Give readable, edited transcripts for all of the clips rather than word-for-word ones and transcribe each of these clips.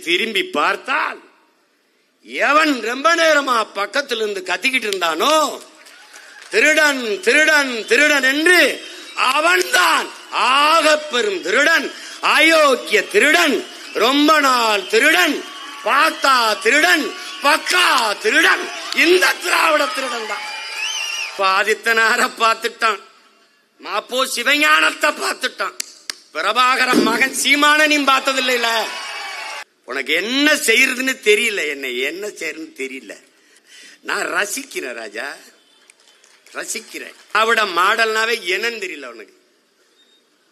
திரும்பி பார்த்தால் எவன் ரொம்ப நேரமா பக்கத்தில் இருந்து கத்திக்கிட்டு இருந்தானோ திருடன் திருடன் திருடன் என்று அவன்தான் ஆக பெரும் திருடன், அயோக்கிய திருடன், ரொம்ப நாள் திருடன், பார்த்தா திருடன், பக்கா திருடன், இந்த திராவிட திருடன் தான். ஆதித்தனார பார்த்துட்டான், மாப்போ சிவஞானத்தை பார்த்துட்டான், பிரபாகரன் மகன் சீமானனையும் பார்த்ததில்லை. உனக்கு என்ன செய்யறதுன்னு தெரியல, என்ன செய்யறதுன்னு தெரியல. நான் ரசிக்கிறேன் ராஜா, ரசிக்கிறேன். திராவிட மாடல்னாவே என்னன்னு தெரியல உனக்கு.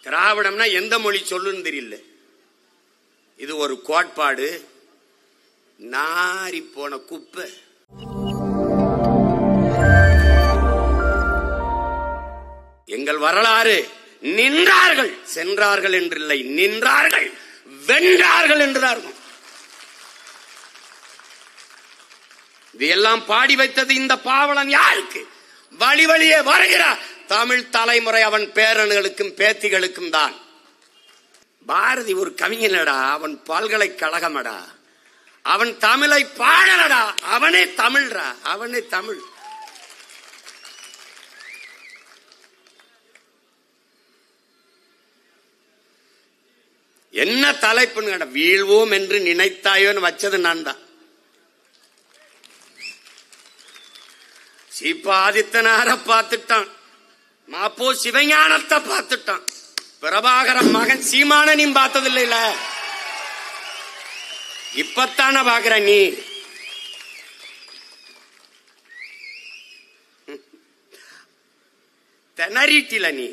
திராவிடம்னா எந்த மொழி சொல்லுன்னு தெரியல. இது ஒரு கோட்பாடு, நாரி போன குப்பை. எங்கள் வரலாறு நின்றார்கள் சென்றார்கள் என்றில்லை, நின்றார்கள் வென்றார்கள் என்றுதான். இதெல்லாம் பாடி வைத்தது இந்த பாவலன் யாருக்கு? வழி வழியே வருகிறார் தமிழ் தலைமுறை அவன் பேரன்களுக்கும் பேத்திகளுக்கும் தான். பாரதி ஒரு கவிஞனடா, அவன் பல்கலைக்கழகமடா, அவன் தமிழை பாடலடா, அவனே தமிழ்ரா, அவனே தமிழ். என்ன தலைப்புன்னு வீழ்வோம் என்று நினைத்தாயோன்னு வச்சது நான் தான். ஆதித்தனார பார்த்துட்டான், மாப்போ சிவஞானத்தை பார்த்துட்டான், பிரபாகரன் மகன் சீமானனையும் பார்த்ததில்லை. இப்பத்தான பாக்குற நீ. திணறிட்டில நீ.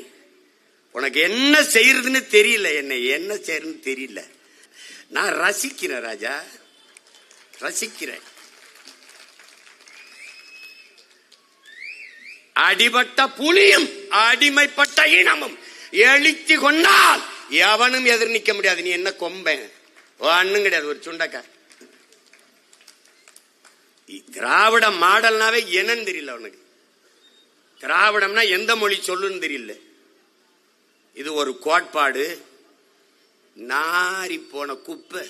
உனக்கு என்ன செய்யறதுன்னு தெரியல, என்ன செய்யறதுன்னு தெரியல. நான் ரசிக்கிறேன் ராஜா, ரசிக்கிறேன். அடிபட்ட புலியும் அடிமைப்பட்ட இனமும் எழுச்சி கொண்டால் எவனும் எதிர் நிக்க முடியாது. நீ என்ன கொம்பன், ஒண்ணும் கிடையாது, ஒரு சுண்டக்கா. திராவிட மாடல்னாவே என்னன்னு தெரியல உனக்கு. திராவிடம்னா எந்த மொழி சொல்லுன்னு தெரியல. இது ஒரு கோட்பாடு, நாரி போன குப்பை.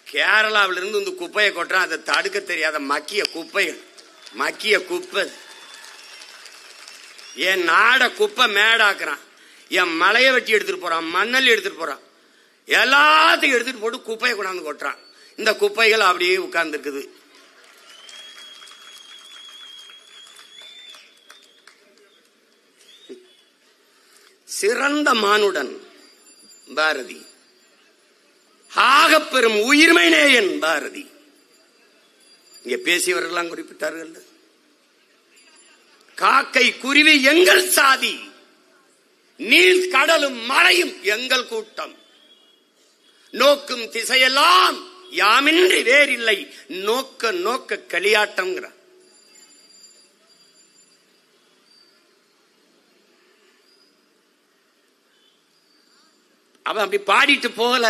கேரளாவிலிருந்து இந்த குப்பையை கொட்டுறான், அதை தடுக்க தெரியாத மக்கிய குப்பைகள், மக்கிய குப்பை. என் நாட குப்பை மேடாக்குறான், என் மலையை வெட்டி எடுத்துட்டு போறான், மண்ணல் எடுத்துட்டு போறான், எல்லாத்தையும் எடுத்துட்டு போட்டு குப்பையை கொண்டாந்து கொட்டுறான். இந்த குப்பைகள் அப்படியே உட்கார்ந்து இருக்குது. சிறந்த மானுடன் பாரதி, ஆகப்பெரும் உயிர்மை நேயன் பாரதி. இங்க பேசியவர்கள் குறிப்பிட்டார்கள். காக்கை குருவி எங்கள் சாதி, நீல் கடலும் மலையும் எங்கள் கூட்டம், நோக்கும் திசையெல்லாம் யாமின்றி வேறில்லை, நோக்க நோக்க களியாட்டம். அவன் அப்படி பாடிட்டு போகல.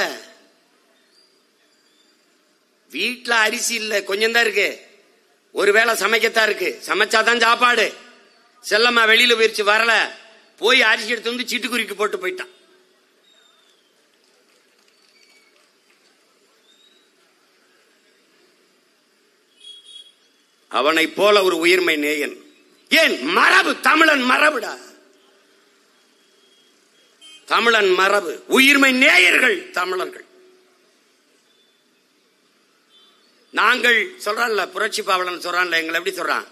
வீட்டுல அரிசி இல்ல, கொஞ்சம் தான் இருக்கு, ஒருவேளை சமைக்கத்தான் இருக்கு, சமைச்சாதான் சாப்பாடு. செல்லம்மா வெளியில போயிருச்சு, வரல, போய் அரிசி எடுத்து வந்து சிட்டுக்குருவிக்கு போட்டு போயிட்டான். அவனை போல ஒரு உயிர்மை நேயன். ஏன் மரபு, தமிழன் மரபுடா, தமிழன் மரபு. உயிர்மை நேயர்கள் தமிழர்கள். நாங்கள் சொல்றான்ல, புரட்சி பாவலன் சொல்றான்ல, எங்களை எப்படி சொல்றான்?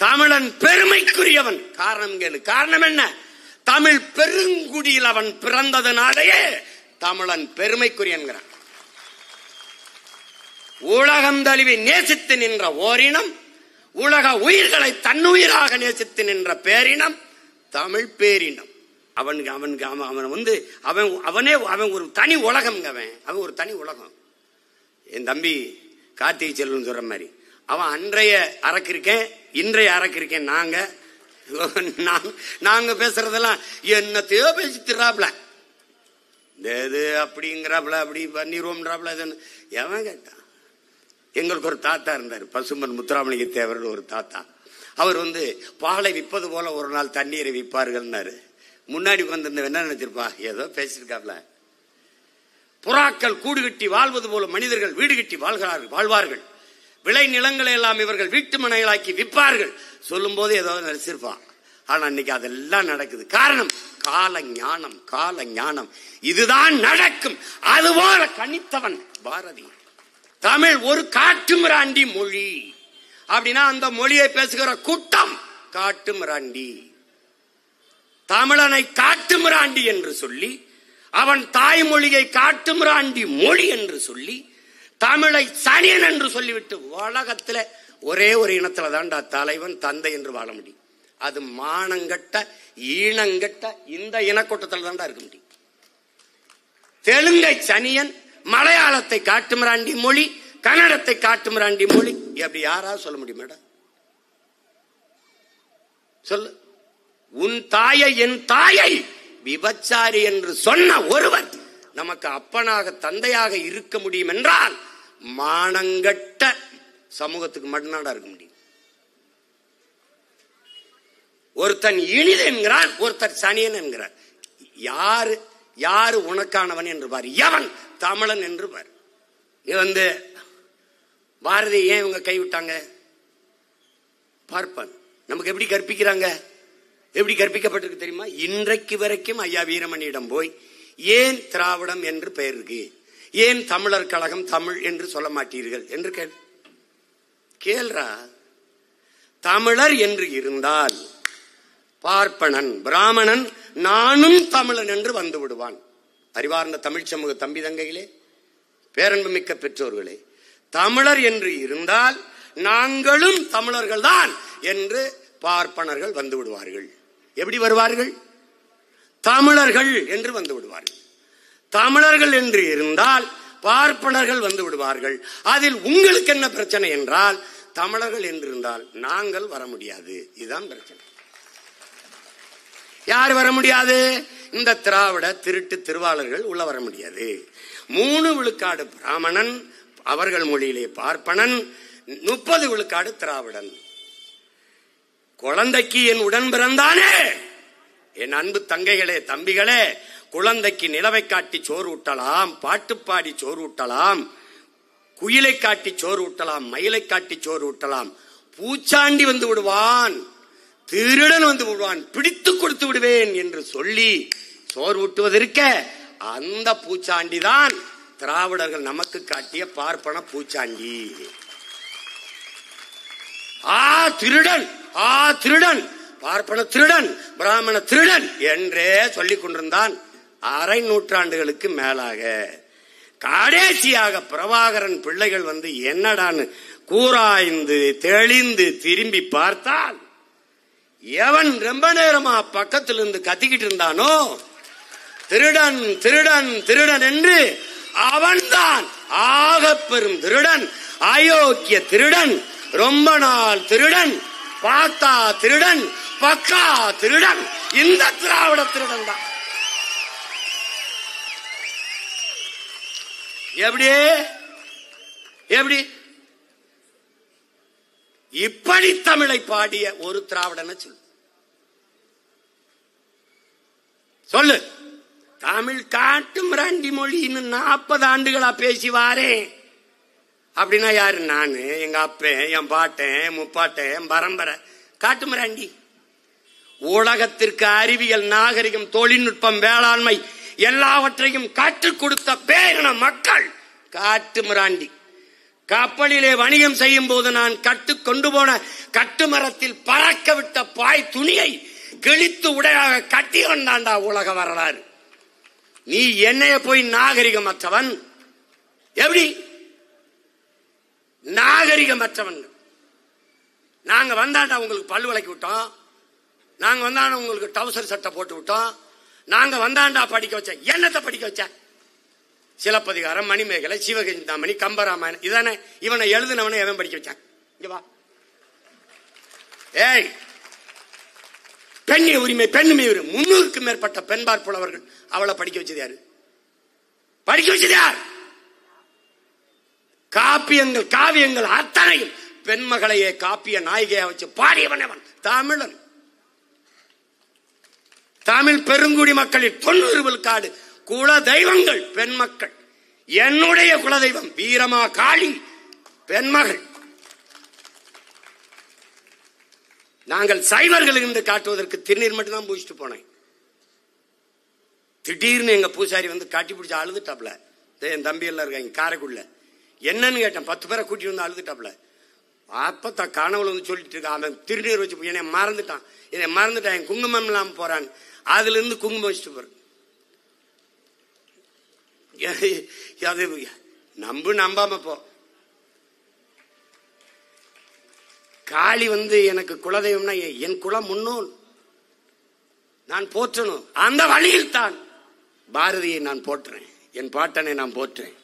தமிழன் பெருமைக்குரியவன். காரணம் கேளு. காரணம் என்ன? தமிழ் பெருங்குடியில் அவன் பிறந்ததனாலேயே தமிழன் பெருமைக்குரியன்கிறான். உலகம் தழுவி நேசித்து நின்ற ஓரினம், உலக உயிர்களை தன்னுயிராக நேசித்து நின்ற பேரினம் தமிழ் பேரினம். அவன் ஒரு தனி உலகம். அவன் ஒரு தனி உலகம். என் தம்பி கார்த்திகை செல்வன் சொல்ற மாதிரி, அவன் அன்றைய அரக்கிருக்கேன், இன்றைய அரக்கிருக்கேன். நாங்க பேசுறதெல்லாம் என்னத்தையோ பேசி திராப்ல, அப்படிங்கிறாப்ல, அப்படி பண்ணிடுவோம்ன்றாப்ல. எவன் கேட்டான்? எங்களுக்கு ஒரு தாத்தா இருந்தார், பசும்பன் முத்துராமலிங்க தேவர்கள் ஒரு தாத்தா. அவர் பாலை விற்பது போல ஒரு நாள் தண்ணீரை விற்பார்கள். முன்னாடி உட்கார்ந்து என்ன நினைச்சிருப்பா, ஏதோ பேசிருக்காப்ல. புறாக்கள் கூடு கட்டி வாழ்வது போல மனிதர்கள் வீடு கட்டி வாழ்வார்கள். விளை நிலங்களை எல்லாம் இவர்கள் வீட்டு மனைகளாக்கி விற்பார்கள். சொல்லும் போது ஏதோ நடிச்சிருப்பான். ஆனா இன்னைக்கு அதெல்லாம் நடக்குது. காரணம் கால ஞானம். கால ஞானம் இதுதான் நடக்கும். அதுபோல கணித்தவன் பாரதி. தமிழ் ஒரு காட்டுமிராண்டி மொழி அப்படின்னா அந்த மொழியை பேசுகிற கூட்டம் காட்டுமிராண்டி. தமிழனை காட்டுமிராண்டி என்று சொல்லி, அவன் தாய்மொழியை காட்டுமிராண்டி மொழி என்று சொல்லி, தமிழை சனியன் என்று சொல்லிவிட்டு உலகத்துல ஒரே ஒரு இனத்துல தான்டா தலைவன் தந்தை என்று வாழ முடியும். அது மானங்கட்ட ஈனங்கட்ட இந்த இனக்கூட்டத்தில் தான்டா இருக்க முடியும். தெலுங்கை சனியன், மலையாளத்தை காட்டுமிராண்டி மொழி, கன்னடத்தை காட்டுமிராண்டி மொழி, அப்படி யாராவது சொல்ல முடியும் மேடம்? சொல்லு. உன் தாயை என் தாயை விபச்சாரி என்று சொன்ன ஒருவர் நமக்கு அப்பனாக தந்தையாக இருக்க முடியும் என்றால் மானங்கட்ட சமூகத்துக்கு மட்டும்தான் இருக்க முடியும். ஒருத்தன் இனிது என்கிறான், ஒருத்தர் சனியன் என்கிறார். யாரு யாரு உனக்கானவன் என்று பாரு. எவன் தமிழன் என்று பாரு. இது பாரதி ஏன் இவங்க கைவிட்டாங்க? பார்ப்பன் நமக்கு எப்படி கற்பிக்கிறாங்க, எப்படி கற்பிக்கப்பட்டிருக்கு தெரியுமா? இன்றைக்கு வரைக்கும் ஐயா வீரமணியிடம் போய் ஏன் திராவிடம் என்று பெயர் இருக்கு, ஏன் தமிழர் கழகம் தமிழ் என்று சொல்ல மாட்டீர்கள் என்று கேள்றா. தமிழர் என்று இருந்தால் பார்ப்பனன் பிராமணன் நானும் தமிழன் என்று வந்து விடுவான். அறிவார்ந்த தமிழ் சமூக தம்பி தங்கைகளே, பேரன்பு மிக்க பெற்றோர்களே, தமிழர் என்று இருந்தால் நாங்களும் தமிழர்கள் தான் என்று பார்ப்பனர்கள் வந்து விடுவார்கள். எப்படி வருவார்கள்? தமிழர்கள் என்று வந்து விடுவார்கள். தமிழர்கள் என்று இருந்தால் பார்ப்பனர்கள் வந்து விடுவார்கள். அதில் உங்களுக்கு என்ன பிரச்சனை என்றால், தமிழர்கள் என்று இருந்தால் நாங்கள் வர முடியாது. இதுதான் பிரச்சனை. யார் வர முடியாது? இந்த திராவிட திருட்டு திருவாளர்கள் உள்ள வர முடியாது. 3 விழுக்காடு பிராமணன், அவர்கள் மொழியிலே பார்ப்பனன், 30 விழுக்காடு திராவிடன். குழந்தைக்கு என் உடன் பிறந்தானே, என் அன்பு தங்கைகளே தம்பிகளே, குழந்தைக்கு நிலவை காட்டி சோறு ஊட்டலாம், பாட்டு பாடி சோறு ஊட்டலாம், குயிலை காட்டி சோறு ஊட்டலாம், மயிலை காட்டி சோறு ஊட்டலாம். பூச்சாண்டி வந்து விடுவான், திருடன் வந்து விடுவான், பிடித்து கொடுத்து விடுவேன் என்று சொல்லி சோறு ஊட்டுவதற்க அந்த பூச்சாண்டி தான் திராவிடர்கள் நமக்கு காட்டிய பார்ப்பன பூச்சாண்டி. திருடன், திருடன், பார்ப்பன திருடன், பிராமண திருடன் என்றே சொல்லிக் கொண்டிருந்தான். அரை நூற்றாண்டுகளுக்கு மேலாக கடைசியாக பிரபாகரன் பிள்ளைகள் வந்து என்னடான்னு கூராய்ந்து தெளிந்து திரும்பி பார்த்தால், எவன் ரொம்ப நேரமா பக்கத்தில் இருந்து கத்திக்கிட்டு இருந்தானோ திருடன் திருடன் திருடன் என்று, அவன்தான் ஆக பெரும் திருடன், அயோக்கிய திருடன், ரொம்ப நாள் திருடன், பார்த்தா திருடன், பக்கா திருடன், இந்த திராவிட திருடன் தான். எப்படி இப்படி தமிழை பாடிய ஒரு திராவிடனை சொல்லு. தமிழ் காட்டு மிராண்டி மொழின்னு 40 ஆண்டுகளா பேசி வாரேன். அப்படின்னா யாரு? நானு, எங்க அப்பன், என் பாட்டன், முப்பாட்டன், என் பரம்பரை காட்டு மிராண்டி. உலகத்திற்கு அறிவியல், நாகரிகம், தொழில்நுட்பம், வேளாண்மை எல்லாவற்றையும் கற்றுக் கொடுத்த பேரின மக்கள் காட்டு மிராண்டி. கப்பலிலே வணிகம் செய்யும் போது நான் கொண்டு போன கட்டுமரத்தில் பறக்க விட்ட பாய் துணியை கிழித்து உடையாக கட்டி வந்தாண்டா உலக வரலாறு. நீ என்னைய போய் நாகரிகமற்றவன், எப்படி நாகரிகமற்றவன்? நாங்க வந்தாண்டா உங்களுக்கு பல்லு விளக்கி விட்டோம், நாங்க வந்தாண்டா உங்களுக்கு டவுசர் சட்டை போட்டு விட்டோம், நாங்க வந்தாண்டா படிக்க வச்ச. என்னத்தை படிக்க வச்ச? சிலப்பதிகாரம், மணிமேகலை, சிவகஞ்சிந்தாமணி, கம்பராமாயணம் இதானே. இவனை எழுதுனவனை எவன் படிக்க வச்சான்? இங்க வா. ஏய், பெண்ணிய உரிமை, பெண்ணுமை உரிமை, 300க்கும் மேற்பட்ட பெண்பார் புலவர்கள். அவளை படிக்க வச்சது யாரு? படிக்க வச்சது யார்? காப்பியங்கள், காவியங்கள் அத்தனையும் பெண்மகளையே காப்பிய நாயகியா வச்சு பாடியவன் அவன் தமிழன். தமிழ் பெருங்குடி மக்களில் 90 விழுக்காடு குல தெய்வங்கள் பெண் மக்கள். என்னுடைய குலதெய்வம் வீரமா காளி பெண்மகள். நாங்கள் சைவர்கள் என்று காட்டுவதற்கு திருநீர் மட்டும் தான் பூசிட்டு போனேன். திடீர்னு எங்க பூசாரி வந்து காட்டி பிடிச்சி அழுதுட்டாப்ல. என் தம்பி எல்லாம் இருக்காங்க காரைக்குள்ள. என்னன்னு கேட்டேன். 10 பேரை கூட்டிட்டு வந்து அழுதுட்டாப்ல. அப்பத்தான் கனவுல வந்து சொல்லிட்டு இருக்கான். அவன் திருநீர் வச்சு என்னை மறந்துட்டான் என் குங்குமம் இல்லாம போறான். அதுல இருந்து குங்குமம் வச்சுட்டு போறேன். நம்பாம போ. காளி வந்து எனக்கு குலதெய்வம்னா என் குலம் முன்னோன், நான் போற்றணும். அந்த வழியில் தான் பாரதியை நான் போற்றுறேன், என் பாட்டனை நான் போற்றுறேன்.